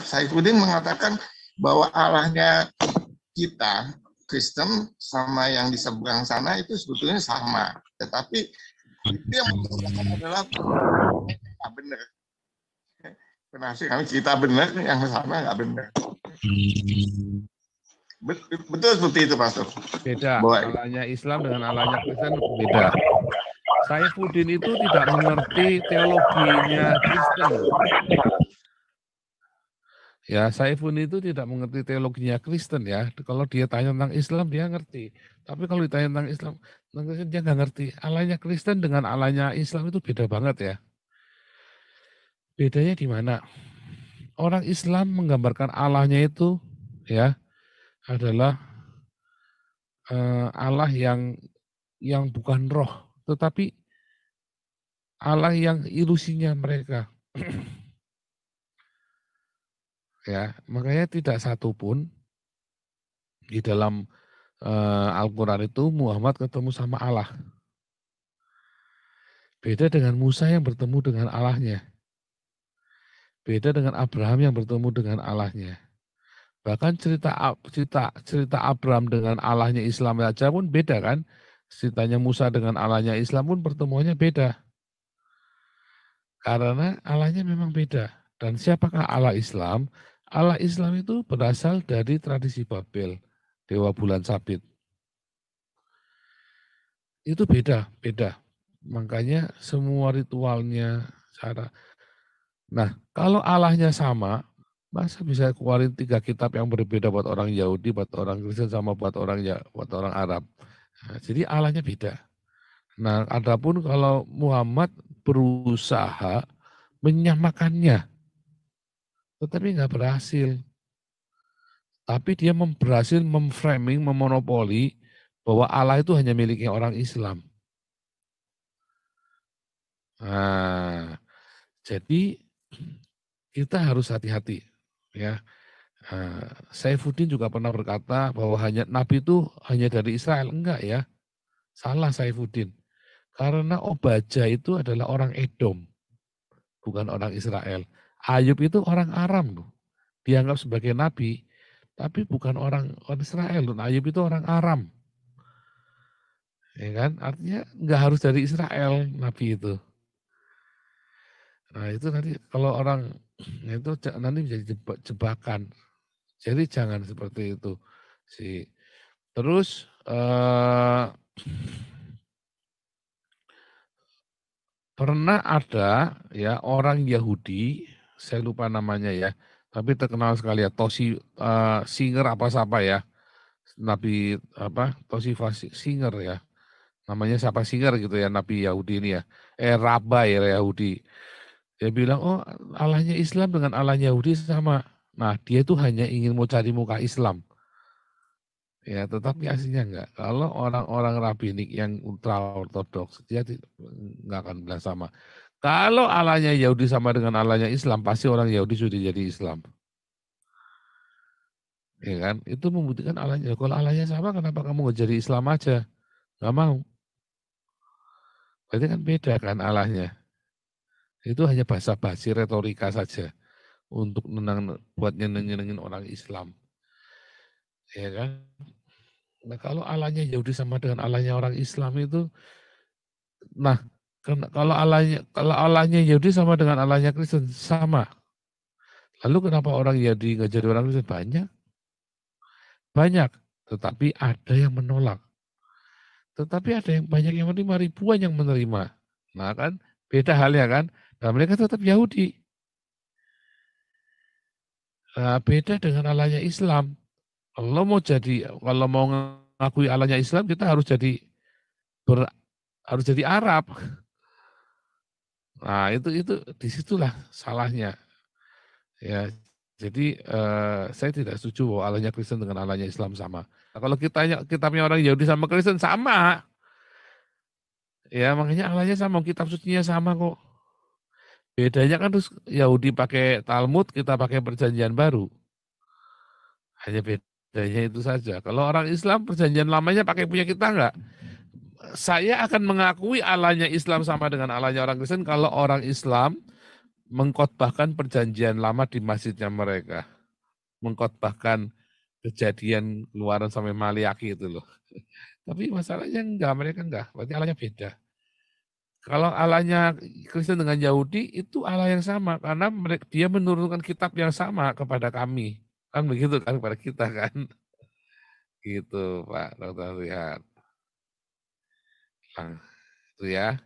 Saifuddin mengatakan bahwa Allahnya kita Kristen sama yang di seberang sana itu sebetulnya sama, tetapi itu yang membedakan adalah kita benar. Penafsir kami kita benar, yang sama nggak benar. Betul seperti itu, Pastor. Beda. Allahnya Islam dengan Allahnya Kristen beda. Saifuddin itu tidak mengerti teologinya Kristen. Ya, Saifuddin itu tidak mengerti teologinya Kristen ya. Kalau dia tanya tentang Islam dia ngerti. Tapi kalau ditanya tentang Islam, dia nggak ngerti. Allahnya Kristen dengan Allahnya Islam itu beda banget ya. Bedanya di mana? Orang Islam menggambarkan Allahnya itu ya adalah Allah yang bukan roh, tetapi Allah yang ilusinya mereka. Ya, makanya tidak satu pun di dalam Al-Quran itu Muhammad ketemu sama Allah. Beda dengan Musa yang bertemu dengan Allahnya. Beda dengan Abraham yang bertemu dengan Allahnya. Bahkan cerita Abraham dengan Allahnya Islam saja pun beda kan. Ceritanya Musa dengan Allahnya Islam pun pertemuannya beda. Karena Allahnya memang beda. Dan siapakah Allah Islam? Allah Islam itu berasal dari tradisi Babel, Dewa Bulan Sabit. Itu beda. Makanya semua ritualnya, cara. Nah, kalau Allahnya sama, masa bisa keluarin 3 kitab yang berbeda buat orang Yahudi, buat orang Kristen, sama buat orang Arab. Nah, jadi Allahnya beda. Nah, adapun kalau Muhammad berusaha menyamakannya, tetapi nggak berhasil. Tapi dia berhasil memframing, memonopoli bahwa Allah itu hanya miliknya orang Islam. Nah, jadi kita harus hati-hati, ya. Saifuddin juga pernah berkata bahwa Nabi itu hanya dari Israel. Enggak ya, salah Saifuddin. Karena Obaja itu adalah orang Edom, bukan orang Israel. Ayub itu orang Aram, dianggap sebagai nabi, tapi bukan orang Israel. Ayub itu orang Aram, ya kan? Artinya nggak harus dari Israel nabi itu. Nah itu nanti kalau orang itu nanti menjadi jebakan. Jadi jangan seperti itu sih. Terus pernah ada ya orang Yahudi, saya lupa namanya ya, tapi terkenal sekali ya, Tosi Singer apa ya, Nabi Tosi Singer ya, namanya siapa Singer gitu ya, Nabi Yahudi ini ya, Rabai Yahudi. Dia bilang, oh Allahnya Islam dengan Allahnya Yahudi sama. Nah dia itu hanya ingin mau cari muka Islam. Ya, tetapi aslinya enggak. Kalau orang-orang rabbinik yang ultra ortodoks, dia enggak akan bilang sama. Kalau Allahnya Yahudi sama dengan Allahnya Islam, pasti orang Yahudi sudah jadi Islam. Ya kan? Itu membuktikan Allahnya. Kalau Allahnya sama, kenapa kamu nggak jadi Islam aja? Nggak mau. Berarti kan beda kan Allahnya. Itu hanya basa-basi retorika saja untuk buat nyenengin orang Islam. Ya kan? Nah kalau Allahnya Yahudi sama dengan Allahnya orang Islam itu, nah kalau Allahnya Yahudi sama dengan Allahnya Kristen sama. Lalu kenapa orang Yahudi nggak jadi orang Kristen? Banyak, tetapi ada yang menolak. Tetapi ada yang banyak yang menerima, ribuan yang menerima. Nah kan beda halnya kan. Nah mereka tetap Yahudi. Nah, beda dengan Allahnya Islam. Kalau mau ngakui Allahnya Islam, kita harus jadi Arab. Nah itu disitulah salahnya. Ya, jadi saya tidak setuju bahwa Allahnya Kristen dengan Allahnya Islam sama. Nah, kalau kitabnya orang Yahudi sama Kristen sama, ya makanya Allahnya sama, kitab sucinya sama kok. Bedanya kan terus Yahudi pakai Talmud, kita pakai Perjanjian Baru. Hanya bedanya itu saja. Kalau orang Islam Perjanjian Lamanya pakai punya kita enggak? Saya akan mengakui Allahnya Islam sama dengan Allahnya orang Kristen kalau orang Islam mengkhotbahkan perjanjian lama di masjidnya mereka. Mengkhotbahkan kejadian keluaran sampai Maliaki itu loh. Tapi masalahnya enggak, mereka enggak. Berarti Allahnya beda. Kalau Allahnya Kristen dengan Yahudi itu Allah yang sama karena dia menurunkan kitab yang sama kepada kami. Kan begitu kan kepada kita kan. Gitu Pak Dr. Lihat. Nah, itu ya.